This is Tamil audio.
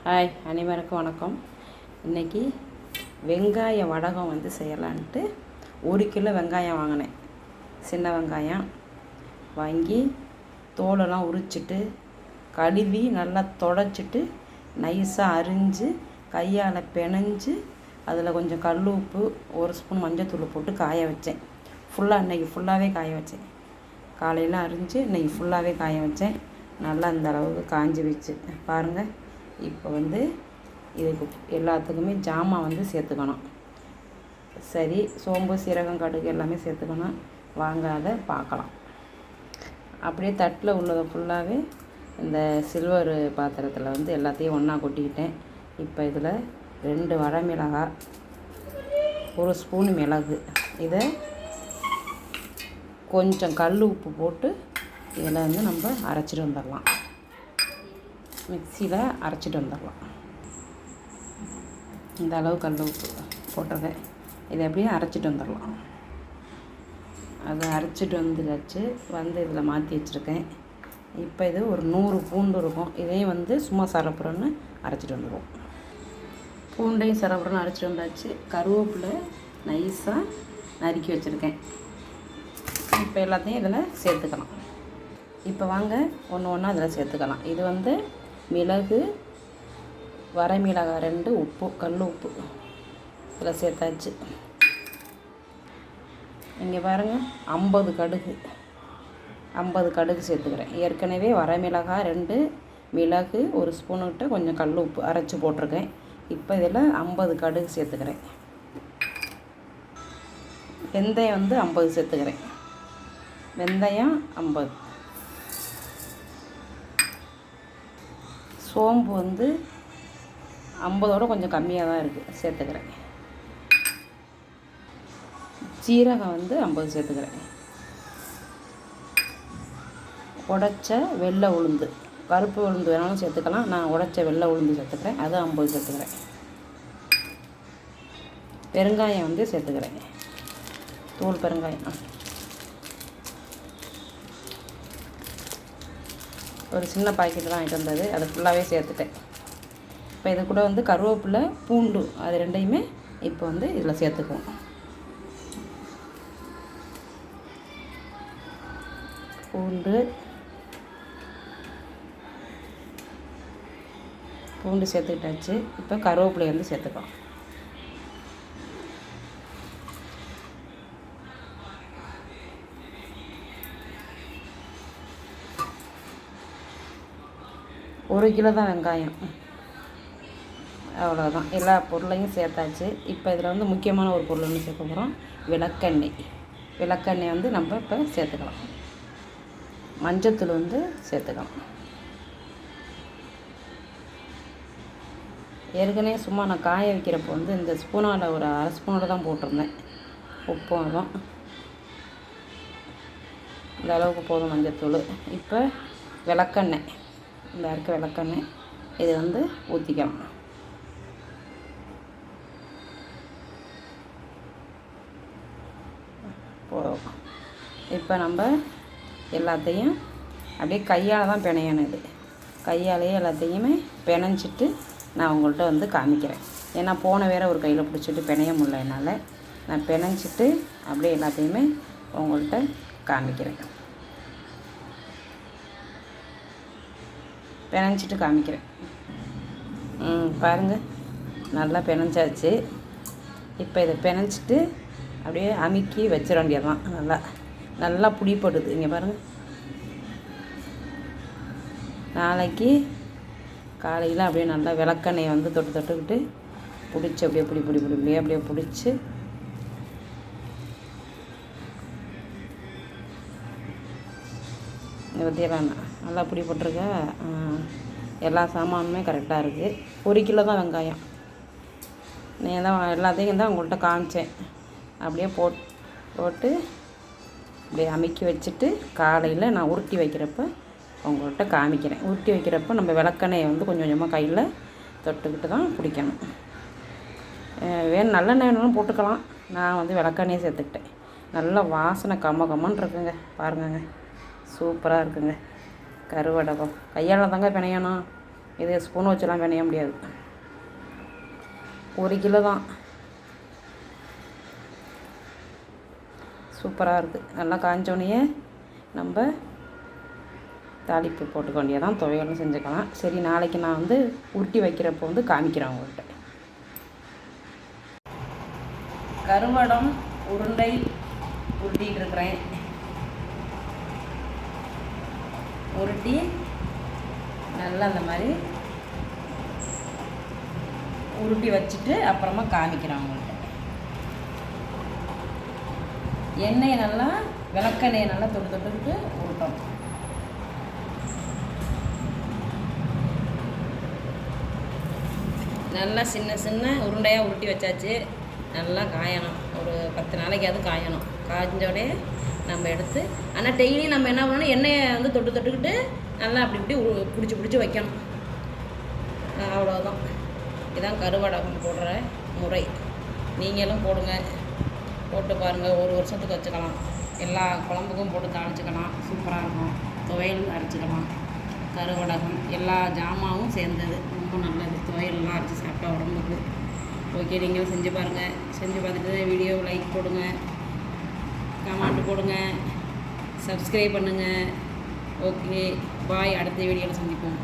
ஹாய், அனைவருக்கும் வணக்கம். இன்றைக்கி வெங்காய வடகம் செய்யலான்ட்டு 1 கிலோ வெங்காயம் வாங்கினேன். சின்ன வெங்காயம் வாங்கி தோலெல்லாம் உரிச்சிட்டு கழுவி நல்லா தொடச்சிட்டு நைஸாக அரிஞ்சு கையால் பிணைஞ்சு அதில் கொஞ்சம் கல் உப்பு 1 ஸ்பூன் மஞ்சத்தூள் போட்டு காய வச்சேன். இன்றைக்கி ஃபுல்லாகவே காய வச்சேன். காலையில் அரிஞ்சு இன்றைக்கி ஃபுல்லாகவே காய வச்சேன். நல்லா அந்த அளவுக்கு காஞ்சி வச்சு பாருங்கள். இப்போ இதுக்கு எல்லாத்துக்குமே ஜாமான் சேர்த்துக்கணும். சரி, சோம்பு, சீரகம், கடுகு எல்லாமே சேர்த்துக்கணும். வாங்க அதை பார்க்கலாம். அப்படியே தட்டில் உள்ளதை ஃபுல்லாகவே இந்த சில்வர் பாத்திரத்தில் எல்லாத்தையும் ஒன்றா கொட்டிக்கிட்டேன். இப்போ இதில் 2 வரமிளகாய், 1 ஸ்பூன் மிளகு, இதை கொஞ்சம் கல் உப்பு போட்டு இதில் நம்ம அரைச்சிட்டு வந்துடலாம். மிக்சியில் அரைச்சிட்டு வந்துடலாம். இந்த அளவு கல் உப்பு போட்டதை இதை அப்படியே அரைச்சிட்டு வந்துடலாம். அதை அரைச்சிட்டு வந்துடாச்சு. இதில் மாற்றி வச்சுருக்கேன். இப்போ இது ஒரு 100 பூண்டு இருக்கும். இதையும் சும்மா சரப்புறன்னு அரைச்சிட்டு வந்துடுவோம். பூண்டையும் சரப்புறன்னு அரைச்சிட்டு வந்தாச்சு. கருவேப்பிலை நைஸாக நறுக்கி வச்சுருக்கேன். இப்போ எல்லாத்தையும் இதில் சேர்த்துக்கலாம். இப்போ வாங்க ஒன்று ஒன்றா அதில் சேர்த்துக்கலாம். இது மிளகு, வரமிளகாய் 2, உப்பு, கல் உப்பு இதில் சேர்த்தாச்சு. இங்கே பாருங்கள், 50 கடுகு சேர்த்துக்கிறேன். ஏற்கனவே வரமிளகாய் 2, மிளகு 1 ஸ்பூனுக்கிட்ட கொஞ்சம் கல் உப்பு அரைச்சி போட்டிருக்கேன். இப்போ இதில் 50 கடுகு சேர்த்துக்கிறேன். வெந்தயம் 50 சேர்த்துக்கிறேன். வெந்தயம் 50. சோம்பு 50ஓட கொஞ்சம் கம்மியாக தான் இருக்குது, சேர்த்துக்கிறேன். ஜீரகம் 50 சேர்த்துக்கிறேன். உடைச்ச வெள்ளை உளுந்து, கருப்பு உளுந்து வேணாலும் சேர்த்துக்கலாம். நான் உடைச்ச வெள்ளை உளுந்து சேர்த்துக்கிறேன். அது 50 சேர்த்துக்கிறேன். பெருங்காயம் சேர்த்துக்கிறேன். தூள் பெருங்காயம் ஒரு சின்ன பாக்கெட் தான் வாங்கிட்டு வந்தது. அதை ஃபுல்லாகவே சேர்த்துட்டேன். இப்போ இது கூட கருவேப்பிலை, பூண்டு அது 2யுமே இப்போ இதில் சேர்த்துக்குவோம். பூண்டு சேர்த்துக்கிட்டாச்சு. இப்போ கருவேப்பிலை சேர்த்துக்கலாம். ஒரு கிலோ தான் வெங்காயம், அவ்வளோதான். எல்லா பொருளையும் சேர்த்தாச்சு. இப்போ இதில் முக்கியமான ஒரு பொருள் சேர்க்க போகிறோம், விளக்கெண்ணெய். விளக்கெண்ணெய் நம்ம இப்போ சேர்த்துக்கலாம். மஞ்சத்தூள் சேர்த்துக்கலாம். ஏற்கனவே சும்மா நான் காய வைக்கிறப்போ இந்த ஸ்பூனால் ஒரு அரை ஸ்பூனோட தான் போட்டிருந்தேன். உப்பும் தான் இந்த அளவுக்கு போதும் மஞ்சத்தூள். இப்போ விளக்கெண்ணெய், இந்த இருக்க விளக்கெண்ணெய் இது ஊற்றிக்கலாம். போதும். இப்போ நம்ம எல்லாத்தையும் அப்படியே கையால் தான் பிணையணும். இது கையாலேயே எல்லாத்தையுமே பிணைஞ்சிட்டு நான் உங்கள்கிட்ட காமிக்கிறேன். ஏன்னா வேறு ஒரு கையில் பிடிச்சிட்டு பிணைய முடியல என்னால். நான் பிணைஞ்சிட்டு அப்படியே எல்லாத்தையுமே உங்கள்கிட்ட காமிக்கிறேன். பிணைஞ்சிட்டு காமிக்கிறேன். பாருங்கள், நல்லா பிணைஞ்சாச்சு. இப்போ இதை பிணைஞ்சிட்டு அப்படியே அமுக்கி வச்சிட வேண்டியதான். நல்லா புளிப்படுது. இங்கே பாருங்கள். நாளைக்கு காலையில் அப்படியே நல்லா விளக்கெண்ணெயை தொட்டுக்கிட்டு பிடிச்சி அப்படியே அப்படியே பிடிச்சி பற்றியெல்லாம் நல்லா பிடி போட்டிருக்க. எல்லா சாமானுமே கரெக்டாக இருக்குது. 1 கிலோ தான் வெங்காயம். நான் தான் எல்லாத்தையும் உங்கள்கிட்ட காமிச்சேன். அப்படியே போட்டு அப்படியே அமுக்கி வச்சுட்டு காலையில் நான் உருட்டி வைக்கிறப்ப உங்கள்கிட்ட காமிக்கிறேன். உருட்டி வைக்கிறப்ப நம்ம விளக்கெண்ணெயை கொஞ்சம் கொஞ்சமாக கையில் தொட்டுக்கிட்டு தான் பிடிக்கணும். நல்லெண்ணெய் வேணாலும் போட்டுக்கலாம். நான் விளக்கெண்ணெயை சேர்த்துக்கிட்டேன். நல்ல வாசனை கம்மன்னு இருக்குங்க. பாருங்கங்க, சூப்பராக இருக்குங்க. கருவடகம் கையால் தாங்க பிணையணும். இதை ஸ்பூன் வச்செல்லாம் பிணைய முடியாது. 1 கிலோ தான். சூப்பராக இருக்குது. நல்லா காஞ்சோடனே நம்ம தாளிப்பு போட்டுக்க வேண்டியதான். துவையலும் செஞ்சுக்கலாம். சரி, நாளைக்கு நான் வந்து உருட்டி வைக்கிறப்போ வந்து காமிக்கிறேன் உங்கள்கிட்ட. கருவடம் உருண்டை உருட்டிகிட்டு இருக்கிறேன். உருட்டி நல்லா அந்த மாதிரி உருட்டி வச்சுட்டு அப்புறமா காமிக்கிறேன் உங்கள்கிட்ட. எண்ணெயை நல்லா விளக்கெண்ணெயை நல்லா தொட்டுக்கிட்டு உருட்டணும். நல்லா சின்ன சின்ன உருண்டையாக உருட்டி வச்சாச்சு. நல்லா காயணும். ஒரு 10 நாளைக்காவது காயணும். காய்ஞ்சோடனே நம்ம எடுத்து, ஆனால் டெய்லி நம்ம என்ன பண்ணணும், எண்ணெயை வந்து தொட்டுக்கிட்டு நல்லா அப்படி இப்படி பிடிச்சி வைக்கணும். அவ்வளோதான். இதுதான் கருவடகம் போடுற முறை. நீங்களும் போடுங்க. போட்டு பாருங்கள். 1 வருஷத்துக்கு வச்சுக்கலாம். எல்லா குழம்புக்கும் போட்டு தாளிச்சிக்கலாம். சூப்பராக இருக்கும். துவையல் அரைச்சிக்கலாம். கருவடகம் எல்லா ஜாமாவும் சேர்ந்தது. ரொம்ப நல்லது. துவையல்லாம் அரைச்சி சாப்பிட்டா உடம்புக்கு. ஓகே, நீங்களும் செஞ்சு பாருங்கள். செஞ்சு பார்த்துட்டு வீடியோ லைக் போடுங்க, கமெண்ட் போடுங்க, சப்ஸ்கிரைப் பண்ணுங்கள். ஓகே, பாய். அடுத்த வீடியோவில் சந்திப்போம்.